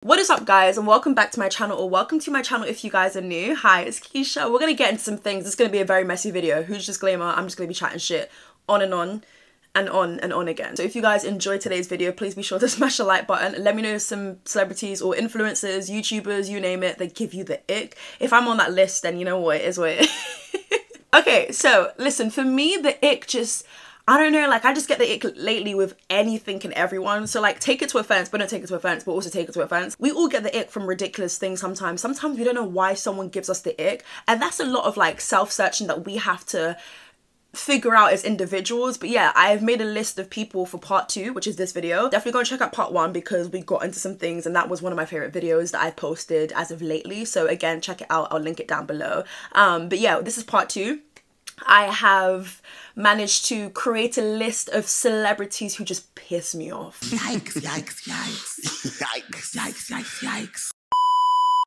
What is up, guys, and welcome back to my channel, or welcome to my channel if you guys are new. Hi, it's Keisha. We're gonna get into some things. It's gonna be a very messy video. Huge disclaimer, I'm just gonna be chatting shit on and on and on and on again. So if you guys enjoyed today's video, please be sure to smash the like button. Let me know some celebrities or influencers, YouTubers, you name it, that give you the ick. If I'm on that list, then you know what it is, what it is. Okay, so listen, for me, the ick just, I don't know, like I just get the ick lately with anything and everyone. So like, take it to offense, but don't take it to offense, but also take it to offense. We all get the ick from ridiculous things sometimes. Sometimes we don't know why someone gives us the ick. And that's a lot of like self-searching that we have to figure out as individuals. But yeah, I've made a list of people for part 2, which is this video. Definitely go and check out part 1 because we got into some things and that was one of my favorite videos that I've posted as of lately. So again, check it out. I'll link it down below. But yeah, this is part 2. I have managed to create a list of celebrities who just piss me off. Yikes, yikes, yikes. Yikes, yikes, yikes, yikes.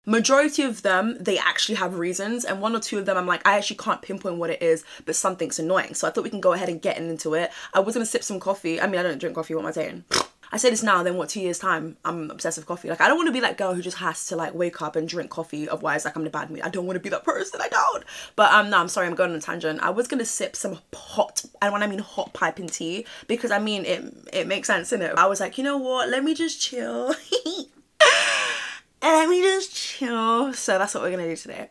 Majority of them, they actually have reasons, and 1 or 2 of them I'm like, I actually can't pinpoint what it is, but something's annoying. So I thought we can go ahead and get into it. I was gonna sip some coffee. I mean, I don't drink coffee, what am I saying? I say this now, then what, 2 years time, I'm obsessed with coffee. Like, I don't want to be that girl who just has to like wake up and drink coffee, otherwise like I'm in a bad mood. I don't want to be that person, I don't. But no, I'm sorry, I'm going on a tangent. I was gonna sip some hot, and when I mean hot, piping tea, because I mean, it makes sense, innit? I was like, you know what, let me just chill. Let me just chill. So that's what we're gonna do today.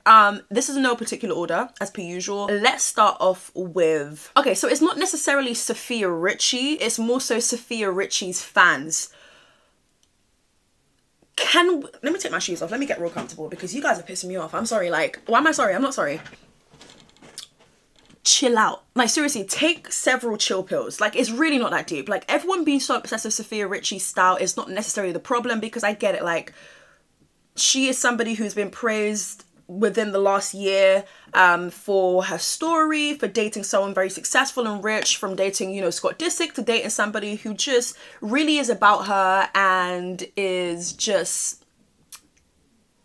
This is in no particular order, as per usual. Let's start off with, okay, so it's not necessarily Sophia Richie, it's more so Sophia Richie's fans. Let me take my shoes off, let me get real comfortable because you guys are pissing me off. I'm sorry, like, why am I sorry? I'm not sorry. Chill out. Like, seriously, take several chill pills. Like, it's really not that deep. Like, everyone being so obsessed with Sophia Richie's style is not necessarily the problem, because I get it, like, she is somebody who's been praised within the last year for her story, for dating someone very successful and rich, from dating, you know, Scott Disick to dating somebody who just really is about her and is just,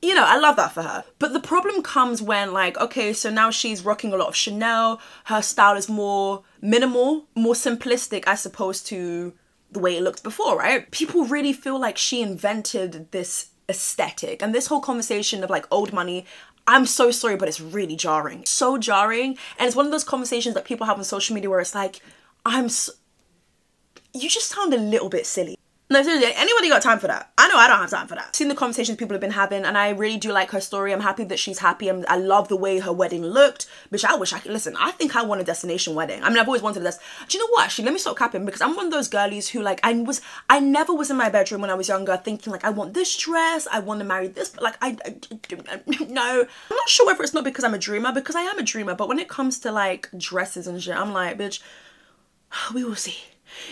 you know, I love that for her. But the problem comes when, like, okay, so now she's rocking a lot of Chanel, her style is more minimal, more simplistic as opposed to the way it looked before, right? People really feel like she invented this aesthetic, and this whole conversation of like old money, I'm so sorry, but it's really jarring, so jarring. And it's one of those conversations that people have on social media where it's like, you just sound a little bit silly. No, seriously, anybody got time for that? I know I don't have time for that. I've seen the conversations people have been having, and I really do like her story. I'm happy that she's happy, and I love the way her wedding looked. Bitch, I wish I could, listen, I think I want a destination wedding. I mean, I've always wanted this. Do you know what, actually, let me stop capping, because I'm one of those girlies who, like, I never was in my bedroom when I was younger thinking, like, I want this dress, I want to marry this, but, like, no. I'm not sure whether it's not because I'm a dreamer, because I am a dreamer, but when it comes to, like, dresses and shit, I'm like, bitch, we will see.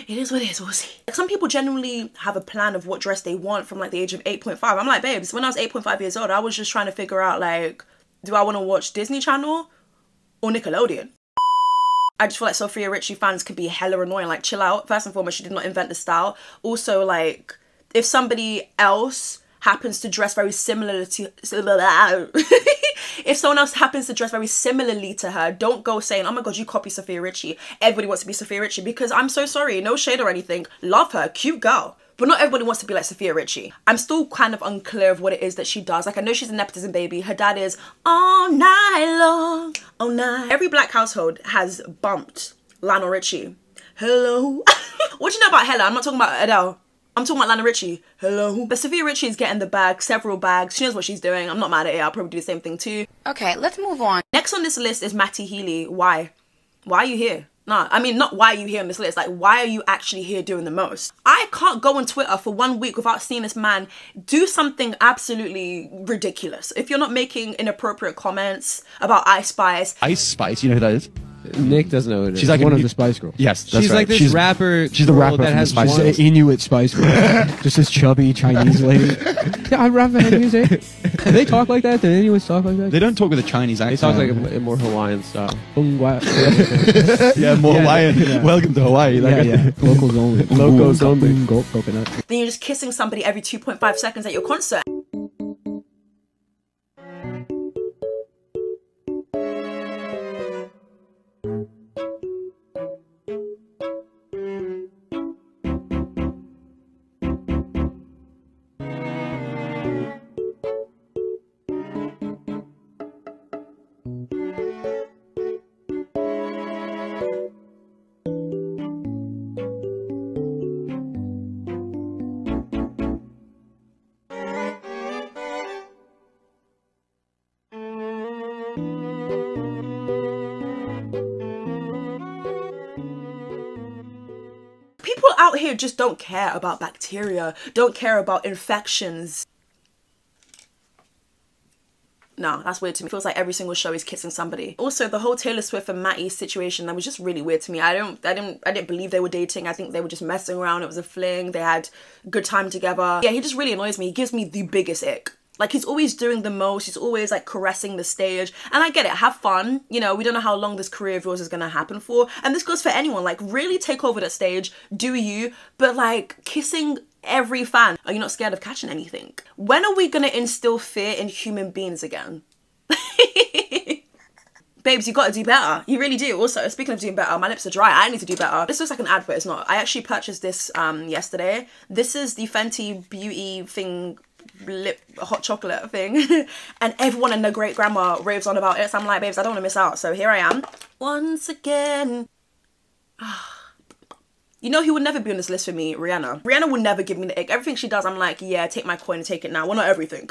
It is what it is, we'll see. Like, some people genuinely have a plan of what dress they want from like the age of 8.5. I'm like, babes, when I was 8.5 years old, I was just trying to figure out, like, do I want to watch Disney Channel or Nickelodeon? I just feel like Sophia Richie fans can be hella annoying. Like, chill out. First and foremost, she did not invent the style. Also, like, if somebody else happens to dress very similar to if someone else happens to dress very similarly to her, don't go saying, oh my god, you copy Sophia Richie, everybody wants to be Sophia Richie, because I'm so sorry, no shade or anything, love her, cute girl, but not everybody wants to be like Sophia Richie. I'm still kind of unclear of what it is that she does. Like, I know she's a nepotism baby. Her dad is all night long, all night. Every black household has bumped Lionel Richie. Hello. What do you know about Hella? I'm not talking about Adele. I'm talking about Lionel Richie. Hello. But Sophia Richie is getting the bag, several bags. She knows what she's doing. I'm not mad at it. I'll probably do the same thing too. Okay, let's move on. Next on this list is Matty Healy. Why? Why are you here? Nah, I mean, not why are you here on this list. Like, why are you actually here doing the most? I can't go on Twitter for 1 week without seeing this man do something absolutely ridiculous. If you're not making inappropriate comments about Ice Spice. Ice Spice, you know who that is? Nick doesn't know who it is. She's like one of the Spice Girls. Yes, that's she's right. like this rapper. She's the rapper that from has the Spice one Girls. Inuit Spice Girl. Just this chubby Chinese lady. Yeah, I rap and music. Do they talk like that? Do Inuits talk like that? They don't talk with a Chinese They accent. talk like a more Hawaiian style. Yeah, more Hawaiian. Yeah. Welcome to Hawaii. Like, Yeah. Locals only. Locals only. Gold coconut. Then you're just kissing somebody every 2.5 seconds at your concert. People out here just don't care about bacteria, don't care about infections. No, that's weird to me. It feels like every single show is kissing somebody. Also, the whole Taylor Swift and Matty situation, that was just really weird to me. I didn't believe they were dating. I think they were just messing around. It was a fling. They had a good time together. Yeah, he just really annoys me. He gives me the biggest ick. Like, he's always doing the most. He's always, like, caressing the stage. And I get it. Have fun. You know, we don't know how long this career of yours is going to happen for. And this goes for anyone. Like, really take over that stage. Do you. But, like, kissing every fan. Are you not scared of catching anything? When are we going to instill fear in human beings again? Babes, you gotta do better. You really do. Also, speaking of doing better, my lips are dry. I need to do better. This looks like an ad, but it's not. I actually purchased this yesterday. This is the Fenty Beauty thing, lip hot chocolate thing. And everyone and their great grandma raves on about it. So I'm like, babes, I don't want to miss out. So here I am. Once again. You know who would never be on this list for me? Rihanna. Rihanna will never give me the ick. Everything she does, I'm like, yeah, take my coin and take it now. Well, not everything.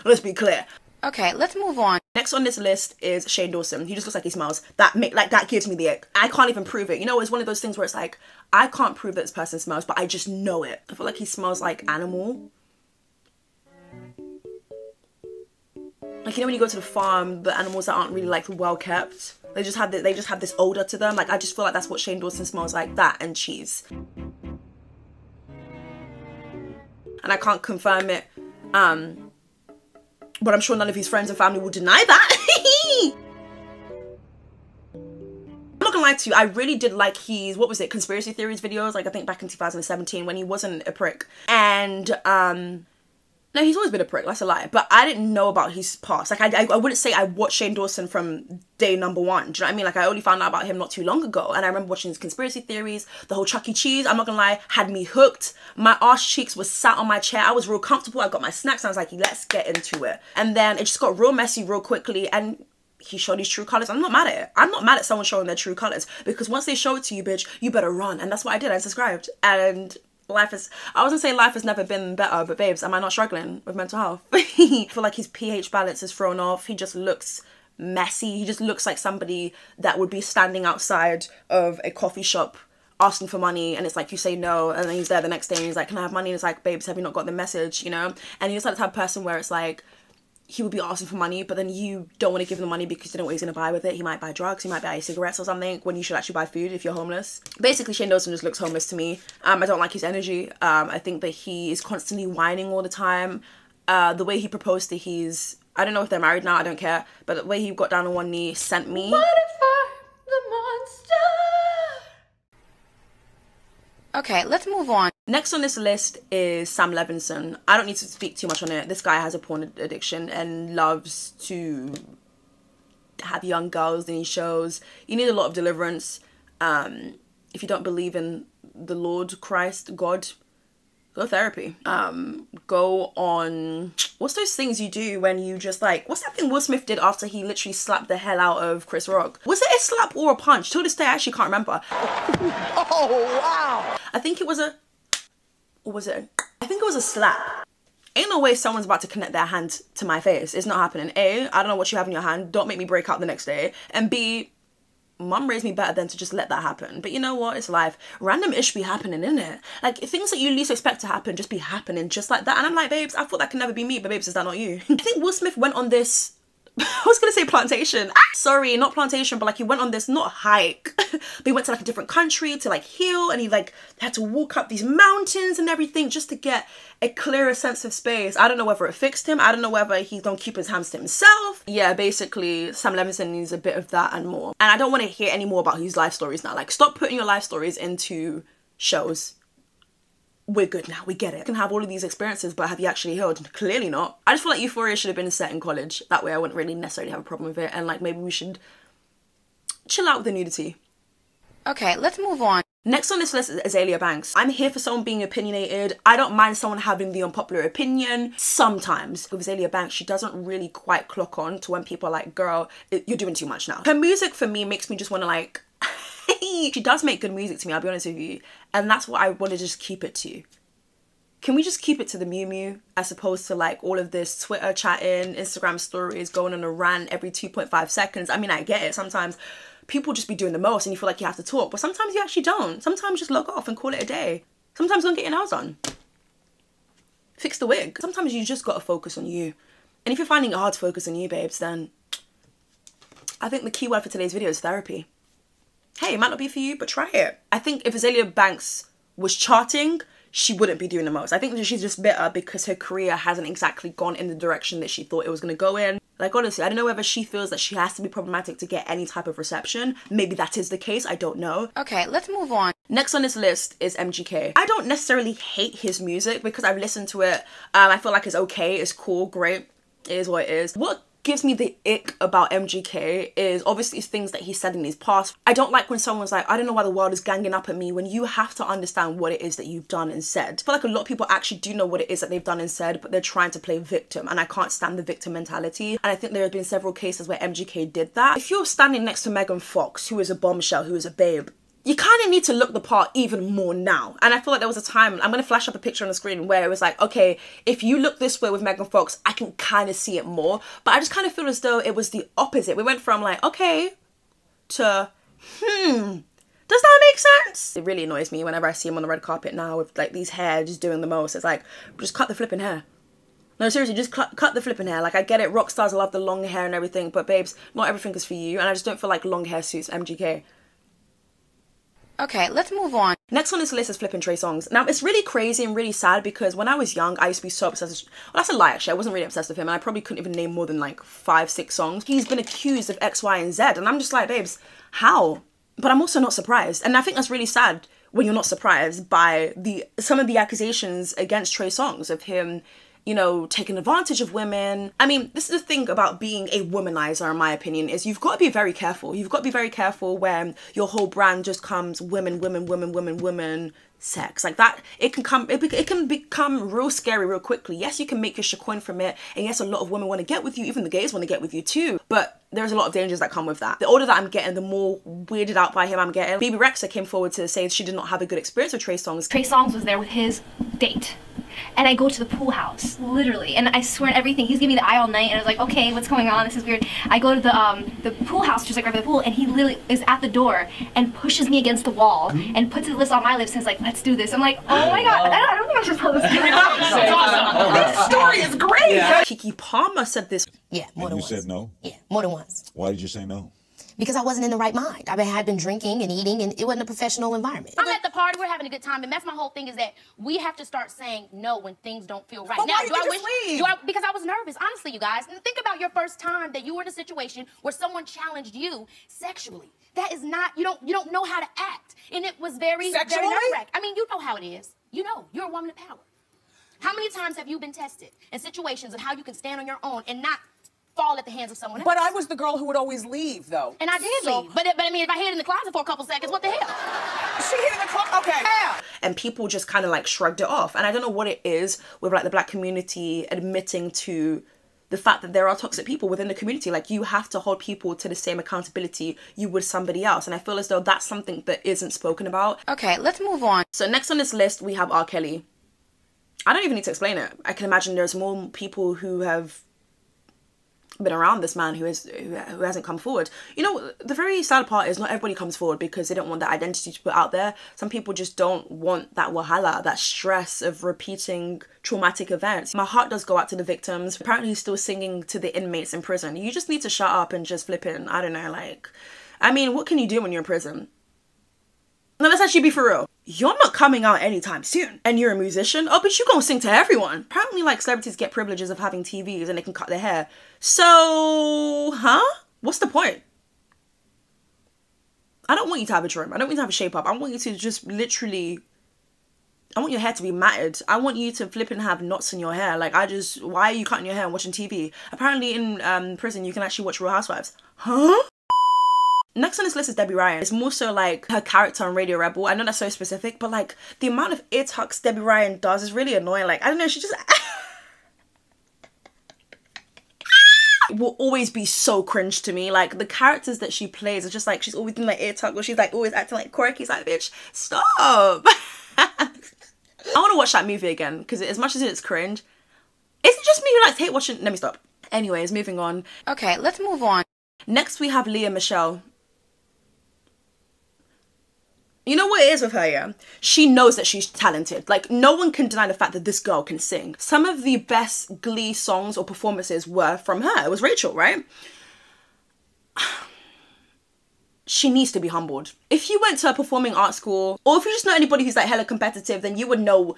Let's be clear. Okay, let's move on. Next on this list is Shane Dawson. He just looks like he smells. That gives me the ick. I can't even prove it. You know, it's one of those things where it's like, I can't prove that this person smells, but I just know it. I feel like he smells like animal. Like, you know when you go to the farm, the animals that aren't really like well kept, they just have this odor to them. Like, I just feel like that's what Shane Dawson smells like. That and cheese. And I can't confirm it. But I'm sure none of his friends and family will deny that. I'm not gonna lie to you, I really did like his, what was it, conspiracy theories videos, like I think back in 2017 when he wasn't a prick. And no, he's always been a prick, that's a lie. But I didn't know about his past. Like, I wouldn't say I watched Shane Dawson from day number one. Do you know what I mean? Like, I only found out about him not too long ago. And I remember watching his conspiracy theories, the whole Chuck E. Cheese, I'm not gonna lie, had me hooked. My arse cheeks was sat on my chair. I was real comfortable. I got my snacks. And I was like, let's get into it. And then it just got real messy real quickly. And he showed his true colors. I'm not mad at it. I'm not mad at someone showing their true colors. Because once they show it to you, bitch, you better run. And that's what I did. I subscribed. And life is, I wasn't saying life has never been better, but babes, am I not struggling with mental health? I feel like his pH balance is thrown off. He just looks messy. He just looks like somebody that would be standing outside of a coffee shop asking for money, and it's like you say no, and then he's there the next day and he's like, can I have money? And it's like, babes, have you not got the message, you know? And he's like the type of person where it's like, he would be asking for money, but then you don't want to give him the money because you don't know what he's going to buy with it. He might buy drugs, he might buy cigarettes or something, when you should actually buy food if you're homeless. Basically, Shane Dawson just looks homeless to me. I don't like his energy. I think that he is constantly whining all the time. The way he proposed to his, I don't know if they're married now, I don't care, but the way he got down on one knee sent me. What if I'm the monster? Okay, let's move on. Next on this list is Sam Levinson. I don't need to speak too much on it. This guy has a porn addiction and loves to have young girls in his shows. You need a lot of deliverance. If you don't believe in the Lord Christ, God, go therapy. Go on, what's those things you do when you just like, what's that thing Will Smith did after he literally slapped the hell out of Chris Rock? Was it a slap or a punch? To this day, I actually can't remember. Oh, wow. I think it was a, or was it? I think it was a slap. Ain't no way someone's about to connect their hand to my face. It's not happening. A, I don't know what you have in your hand. Don't make me break out the next day. And B, mum raised me better than to just let that happen. But you know what? It's life. Random ish be happening, innit? Like, things that you least expect to happen just be happening just like that. And I'm like, babes, I thought that could never be me. But babes, is that not you? I think Will Smith went on this, I was gonna say plantation. Sorry, not plantation, but like he went on this, not hike, but he went to like a different country to like heal, and he like had to walk up these mountains and everything just to get a clearer sense of space. I don't know whether it fixed him. I don't know whether he don't keep his hands to himself. Yeah, basically Sam Levinson needs a bit of that and more. And I don't want to hear any more about his life stories now. Like, stop putting your life stories into shows. We're good now, we get it. You can have all of these experiences, but have you actually healed? Clearly not. I just feel like Euphoria should have been set in college. That way I wouldn't really necessarily have a problem with it. And like, maybe we should chill out with the nudity. Okay, let's move on. Next on this list is Azalea Banks. I'm here for someone being opinionated. I don't mind someone having the unpopular opinion sometimes. With Azalea Banks, she doesn't really quite clock on to when people are like, girl, you're doing too much now. Her music for me makes me just want to like, she does make good music to me, I'll be honest with you. And that's what I want to just keep it to. Can we just keep it to the Mew Mew as opposed to like all of this Twitter chatting, Instagram stories, going on a rant every 2.5 seconds? I mean, I get it. Sometimes people just be doing the most and you feel like you have to talk, but sometimes you actually don't. Sometimes just log off and call it a day. Sometimes go and get your nails done. Fix the wig. Sometimes you just gotta focus on you. And if you're finding it hard to focus on you, babes, then I think the key word for today's video is therapy. Hey, it might not be for you, but try it. I think if Azalea Banks was charting, she wouldn't be doing the most. I think that she's just bitter because her career hasn't exactly gone in the direction that she thought it was going to go in. Like, honestly, I don't know whether she feels that she has to be problematic to get any type of reception. Maybe that is the case, I don't know. Okay, let's move on. Next on this list is MGK. I don't necessarily hate his music because I've listened to it. I feel like it's okay, it's cool, great. It is what it is. What gives me the ick about MGK is obviously things that he said in his past. I don't like when someone's like, I don't know why the world is ganging up at me, when you have to understand what it is that you've done and said. I feel like a lot of people actually do know what it is that they've done and said, but they're trying to play victim, and I can't stand the victim mentality. And I think there have been several cases where MGK did that. If you're standing next to Megan Fox, who is a bombshell, who is a babe, you kind of need to look the part even more now. And I feel like there was a time, I'm going to flash up a picture on the screen, where it was like, okay, if you look this way with Megan Fox, I can kind of see it more. But I just kind of feel as though it was the opposite. We went from like, okay, to, does that make sense? It really annoys me whenever I see him on the red carpet now with like these hair just doing the most. It's like, just cut the flipping hair. No, seriously, just cut the flipping hair. Like, I get it, rock stars love the long hair and everything, but babes, not everything is for you. And I just don't feel like long hair suits MGK. Okay, let's move on. Next on this list is flipping Trey Songz. Now, it's really crazy and really sad because when I was young, I used to be so obsessed with... Well, that's a lie, actually. I wasn't really obsessed with him, and I probably couldn't even name more than, like, 5-6 songs. He's been accused of X, Y, and Z, and I'm just like, babes, how? But I'm also not surprised. And I think that's really sad when you're not surprised by some of the accusations against Trey Songz of him, you know, taking advantage of women. I mean, this is the thing about being a womanizer, in my opinion, is you've got to be very careful. You've got to be very careful when your whole brand just comes women, women, women, women, women, sex. Like that, it can become real scary real quickly. Yes, you can make your shit from it, and yes, a lot of women want to get with you, even the gays want to get with you too, but there's a lot of dangers that come with that. The older that I'm getting, the more weirded out by him I'm getting. BB Rexa came forward to say she did not have a good experience with Trey Songz. Trey Songz was there with his date. And I go to the pool house, literally, and I swear on everything, he's giving me the eye all night, and I was like, okay, what's going on? This is weird. I go to the pool house, just like right by the pool, and he literally is at the door and pushes me against the wall and puts his lips on my lips and is like, let's do this. I'm like, oh my god, I don't think I should tell this story. This story is great. Yeah. Keke Palmer said this. Yeah, more than once. You said no? Yeah, more than once. Why did you say no? Because I wasn't in the right mind. I had been drinking and eating, and it wasn't a professional environment. I'm at the party, we're having a good time, and that's my whole thing, is that we have to start saying no when things don't feel right. But now, why did you just leave? Because I was nervous, honestly, you guys. And think about your first time that you were in a situation where someone challenged you sexually. That is not, you don't know how to act. And it was very nerve-wracking. I mean, you know how it is. You know, you're a woman of power. How many times have you been tested in situations of how you can stand on your own and not fall at the hands of someone else? But I was the girl who would always leave, though. And I did leave. But I mean, if I hid in the closet for a couple seconds, what the hell? She hid in the closet? Okay. Yeah. And people just kind of like shrugged it off. And I don't know what it is with like the black community admitting to the fact that there are toxic people within the community. Like, you have to hold people to the same accountability you would somebody else. And I feel as though that's something that isn't spoken about. Okay, let's move on. So next on this list, we have R. Kelly. I don't even need to explain it. I can imagine there's more people who have been around this man who hasn't come forward. You know, the very sad part is not everybody comes forward because they don't want that identity to put out there. Some people just don't want that wahala, that stress of repeating traumatic events. My heart does go out to the victims. Apparently he's still singing to the inmates in prison. You just need to shut up and just flip it. I don't know, like, I mean, what can you do when you're in prison? No, let's actually be for real. You're not coming out anytime soon. And you're a musician? Oh, but you gonna sing to everyone. Apparently, like, celebrities get privileges of having TVs and they can cut their hair. So, huh? What's the point? I don't want you to have a trim. I don't want you to have a shape up. I want you to just literally... I want your hair to be matted. I want you to flip and have knots in your hair. Like, why are you cutting your hair and watching TV? Apparently in prison, you can actually watch Real Housewives. Huh? Next on this list is Debbie Ryan. It's more so like her character on Radio Rebel. I know that's so specific, but like the amount of ear tucks Debbie Ryan does is really annoying. Like, I don't know, she just will always be so cringe to me. Like, the characters that she plays are just like, she's always doing like ear tuck, or she's like always acting like quirky. It's like, bitch, stop. I want to watch that movie again, because as much as it's cringe, is it just me who likes hate watching? Let me stop. Anyways, moving on. Okay, let's move on. Next we have Leah Michelle. You know what it is with her, yeah? She knows that she's talented. Like, no one can deny the fact that this girl can sing. Some of the best Glee songs or performances were from her. It was Rachel, right? She needs to be humbled. If you went to a performing arts school, or if you just know anybody who's like hella competitive, then you would know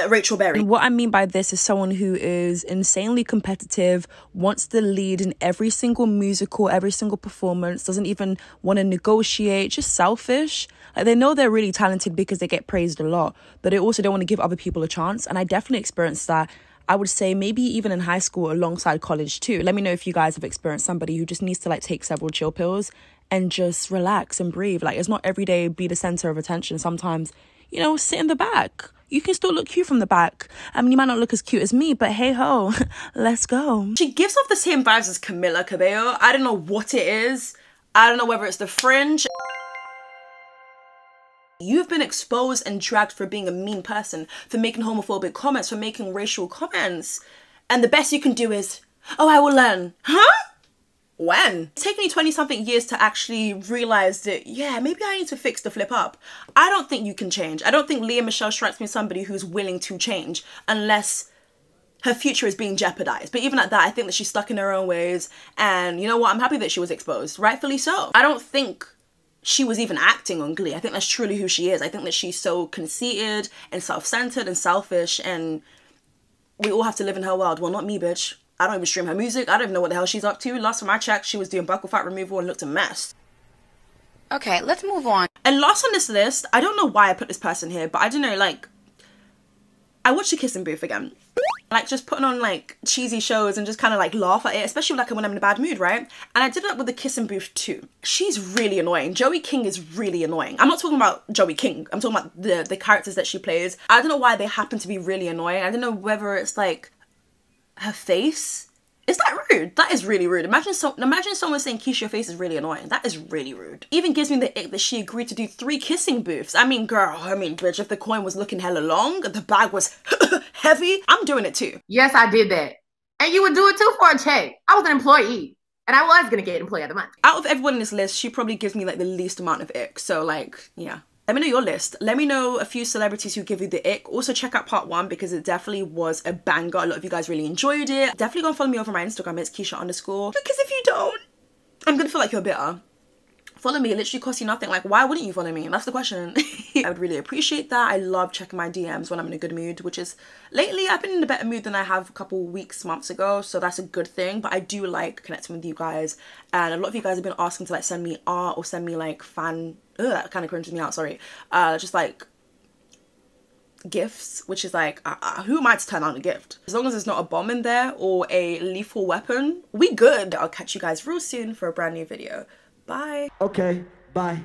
Rachel Berry. And what I mean by this is someone who is insanely competitive, wants to lead in every single musical, every single performance, doesn't even want to negotiate, just selfish. Like, they know they're really talented because they get praised a lot, but they also don't want to give other people a chance. And I definitely experienced that. I would say maybe even in high school alongside college too. Let me know if you guys have experienced somebody who just needs to like take several chill pills and just relax and breathe. Like, it's not every day be the center of attention. Sometimes, you know, sit in the back. You can still look cute from the back. I mean, you might not look as cute as me, but hey ho, let's go. She gives off the same vibes as Camila Cabello. I don't know what it is. I don't know whether it's the fringe. You've been exposed and dragged for being a mean person, for making homophobic comments, for making racial comments. And the best you can do is, oh, I will learn. Huh? When? It's taken you 20-something years to actually realize that, yeah, maybe I need to fix the flip up. I don't think you can change. I don't think Leah Michelle strikes me as somebody who's willing to change unless her future is being jeopardized. But even at that, I think that she's stuck in her own ways. And you know what? I'm happy that she was exposed. Rightfully so. I don't think she was even acting on Glee. I think that's truly who she is. I think that she's so conceited and self-centered and selfish, and we all have to live in her world. Well, not me, bitch. I don't even stream her music. I don't even know what the hell she's up to. Last time I checked, she was doing buccal fat removal and looked a mess. Okay, let's move on. And last on this list, I don't know why I put this person here, but I don't know, like, I watched The Kissing Booth again. Like, just putting on like cheesy shows and just kind of like laugh at it, especially like when I'm in a bad mood, right? And I did that with The Kissing Booth too. She's really annoying. Joey King is really annoying. I'm not talking about Joey King. I'm talking about the characters that she plays. I don't know why they happen to be really annoying. I don't know whether it's like her face. Is that rude? That is really rude. Imagine someone saying, Keisha, your face is really annoying. That is really rude. Even gives me the ick that she agreed to do 3 kissing booths. I mean, girl, bitch, if the coin was looking hella long, the bag was heavy, I'm doing it too. Yes, I did that. And you would do it too for a check. I was an employee. And I was gonna get Employee of the Month. Out of everyone in this list, she probably gives me like the least amount of ick. So like, yeah. Let me know your list. Let me know a few celebrities who give you the ick. Also check out part 1 because it definitely was a banger. A lot of you guys really enjoyed it. Definitely go and follow me over my Instagram. It's Keisha_. Because if you don't, I'm gonna feel like you're bitter. Follow me. It literally costs you nothing. Like, why wouldn't you follow me? That's the question. I would really appreciate that. I love checking my DMs when I'm in a good mood, which is lately I've been in a better mood than I have a couple weeks, months ago. So that's a good thing. But I do like connecting with you guys. And a lot of you guys have been asking to like send me art or send me like fan... Ugh, that kind of cringes me out, sorry. Just like gifts, which is like, who am I to turn down a gift? As long as there's not a bomb in there or a lethal weapon, we good. I'll catch you guys real soon for a brand new video. Bye. Okay, bye.